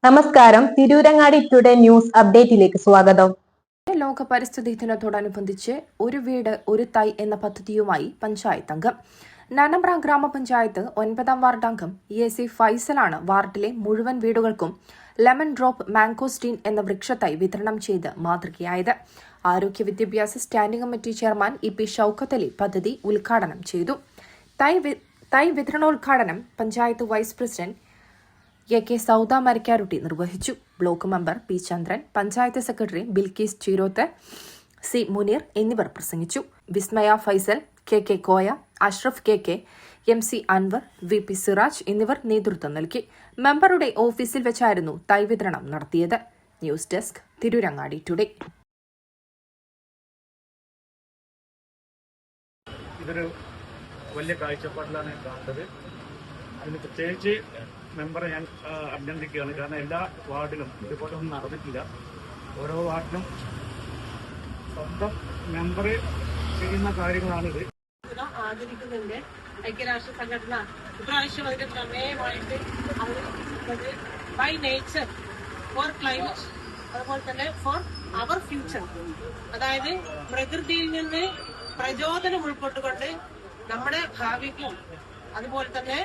നമസ്കാരം. Tirurangadi today news അപ്ഡേറ്റിലേക്ക് സ്വാഗതം. ലോക പരിസ്ഥിതി ദിനത്തോടനുബന്ധിച്ച് ഒരു വീട് ഒരു തൈ എന്ന പദ്ധതിയുമായി പഞ്ചായത്ത് അംഗം നനമ്പ്ര ഗ്രാമപഞ്ചായത്ത് 9ാം വാർഡ് അംഗം EAC ഫൈസലാണ് വാർഡിലെ മുഴുവൻ വീടുകൾക്കും ലെമൺ ഡ്രോപ്പ് മാംഗോസ്റ്റീൻ എന്ന വൃക്ഷത്തൈ വിതരണം ചെയ്ത് മാതൃകയായത്. ആരോഗ്യ വിദ്യാഭ്യാസ standing committee chairman EP Shoukath Ali പദ്ധതി ഉദ്ഘാടനം ചെയ്തു. തൈ വിതരണോദ്ഘാടനം panchayat vice president AK Sauda Marakkarutty നിർവഹിച്ചു. Block member P Chandran, panchayat secretary Bilkees Cheeroth, C Muneer എന്നിവർ പ്രസംഗിച്ചു. വിസ്മയ Faisal, KK Koya, Ashraf KK, MC Anwar, VP Siraj എന്നിവർ നേതൃത്വം നൽകി. മെമ്പറുടെ ഓഫീസിൽ വെച്ചായിരുന്നു തൈ വിതരണം നടത്തിയത്. News desk, Tirurangadi today. ഇതൊരു വലിയ കാഴ്ചപ്പാടിലാണ് കാണുന്നത്. അതിന് പ്രത്യേകിച്ച് മെമ്പറെ ഞാൻ അഭിനന്ദിക്കുകയാണ്. കാരണം എല്ലാ വാർഡിലും ഇതുപോലെ ഒന്നും നടന്നിട്ടില്ല. ഓരോ വാർഡിലും സ്വന്തം മെമ്പർ ചെയ്യുന്ന കാര്യങ്ങളാണിത്. ആചരിക്കുന്നുണ്ട്. ഐക്യരാഷ്ട്ര സംഘടന ഇപ്രാവശ്യം അതിന്റെ പ്രമേയമായിട്ട് അവർ ബൈ നേച്ചർ ഫോർ ക്ലൈമറ്റ്, അതുപോലെ തന്നെ ഫോർ അവർ ഫ്യൂച്ചർ, അതായത് പ്രകൃതിയിൽ നിന്ന് പ്രചോദനം ഉൾക്കൊണ്ടുകൊണ്ട് നമ്മുടെ ഭാവിക്കും അതുപോലെ തന്നെ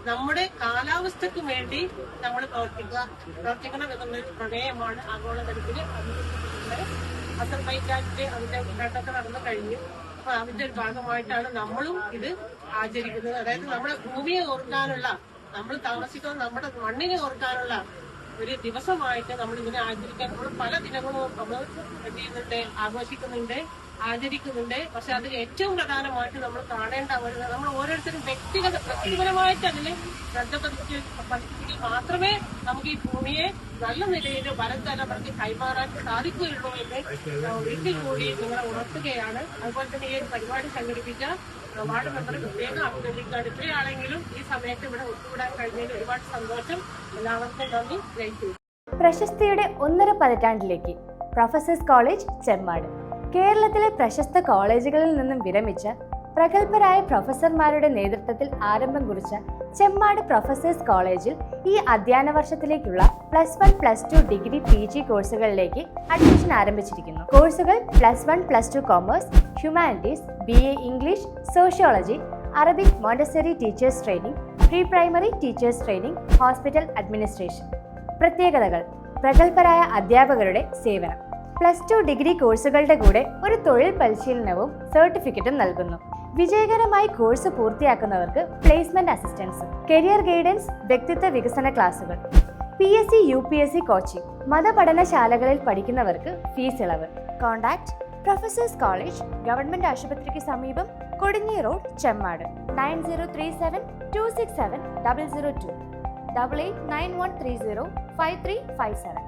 നമ്മുടെ കാലാവസ്ഥയ്ക്കും വേണ്ടി നമ്മൾ പ്രവർത്തിക്കണം എന്നുള്ളൊരു പ്രമേയമാണ് ആഗോളതലത്തിൽ അസർബൈജാനിൽ അതിന്റെ ഉദ്ഘാടനമൊക്കെ നടന്നു കഴിഞ്ഞു. അപ്പൊ അതിന്റെ ഒരു ഭാഗമായിട്ടാണ് നമ്മളും ഇത് ആചരിക്കുന്നത്. അതായത് നമ്മുടെ ഭൂമിയെ ഓർക്കാനുള്ള, നമ്മൾ താമസിക്കുന്ന നമ്മുടെ മണ്ണിനെ ഓർക്കാനുള്ള ഒരു ദിവസമായിട്ട് നമ്മൾ ഇതിനെ ആചരിക്കാൻ നമ്മൾ പല ദിനങ്ങളും നമ്മൾ ചെയ്യുന്നുണ്ട്, ആഘോഷിക്കുന്നുണ്ട്, ആചരിക്കുന്നുണ്ട്. പക്ഷെ അതിൽ ഏറ്റവും പ്രധാനമായിട്ട് നമ്മൾ കാണേണ്ട നമ്മൾ ഓരോരുത്തരും വ്യക്തിപരമായിട്ട് അതിന് ശ്രദ്ധ പതിച്ചെങ്കിൽ മാത്രമേ നമുക്ക് ഈ ഭൂമിയെ നല്ല നിലയിൽ വരും തലമുറയ്ക്ക് കൈമാറാൻ സാധിക്കുകയുള്ളൂ എന്ന് ഒരിക്കൽ കൂടി നിങ്ങളെ ഉണർത്തുകയാണ്. അതുപോലെ തന്നെ ഈ ഒരു പരിപാടി സംഘടിപ്പിച്ച വാർഡ് മെമ്പർ പ്രത്യേകം അഭിനന്ദിക്കുകയാണ്. ഇത്രയാണെങ്കിലും ഈ സമയത്ത് ഇവിടെ ഒത്തുകൂടാൻ കഴിഞ്ഞതിൽ ഒരുപാട് സന്തോഷം. എല്ലാവർക്കും നന്ദി. ജയിച്ചു. പ്രശസ്തിയുടെ 1.5 പതിറ്റാണ്ടിലേക്ക് പ്രൊഫസേഴ്സ് കോളേജ് ചെമ്മാട്. കേരളത്തിലെ പ്രശസ്ത കോളേജുകളിൽ നിന്നും വിരമിച്ച പ്രഗത്ഭരായ പ്രൊഫസർമാരുടെ നേതൃത്വത്തിൽ ആരംഭം കുറിച്ച ചെമ്മാട് പ്രൊഫസേഴ്സ് കോളേജിൽ ഈ അധ്യയന വർഷത്തിലേക്കുള്ള +1, +2 ഡിഗ്രി PG കോഴ്സുകളിലേക്ക് അഡ്മിഷൻ ആരംഭിച്ചിരിക്കുന്നു. കോഴ്സുകൾ +1, +2 commerce, humanities, BA English, sociology, Arabic Montessori teachers training, pre primary teachers training, hospital administration. പ്രത്യേകതകൾ: പ്രഗത്ഭരായ അധ്യാപകരുടെ സേവനം. +2 ഡിഗ്രി കോഴ്സുകളുടെ കൂടെ ഒരു തൊഴിൽ പരിശീലനവും സർട്ടിഫിക്കറ്റും നൽകുന്നു. വിജയകരമായി കോഴ്സ് പൂർത്തിയാക്കുന്നവർക്ക് പ്ലേസ്മെന്റ് അസിസ്റ്റൻസ്, കരിയർ ഗൈഡൻസ്, വ്യക്തിത്വ വികസന ക്ലാസുകൾ, PSC UPSC കോച്ചിംഗ്. മതപഠനശാലകളിൽ പഠിക്കുന്നവർക്ക് ഫീസ് ഇളവ്. കോൺടാക്ട് പ്രൊഫസേഴ്സ് കോളേജ്, ഗവൺമെന്റ് ആശുപത്രിക്ക് സമീപം, കൊടിഞ്ഞി റോഡ്, ചെമ്മാട്. 9037 267 002 889130 5357.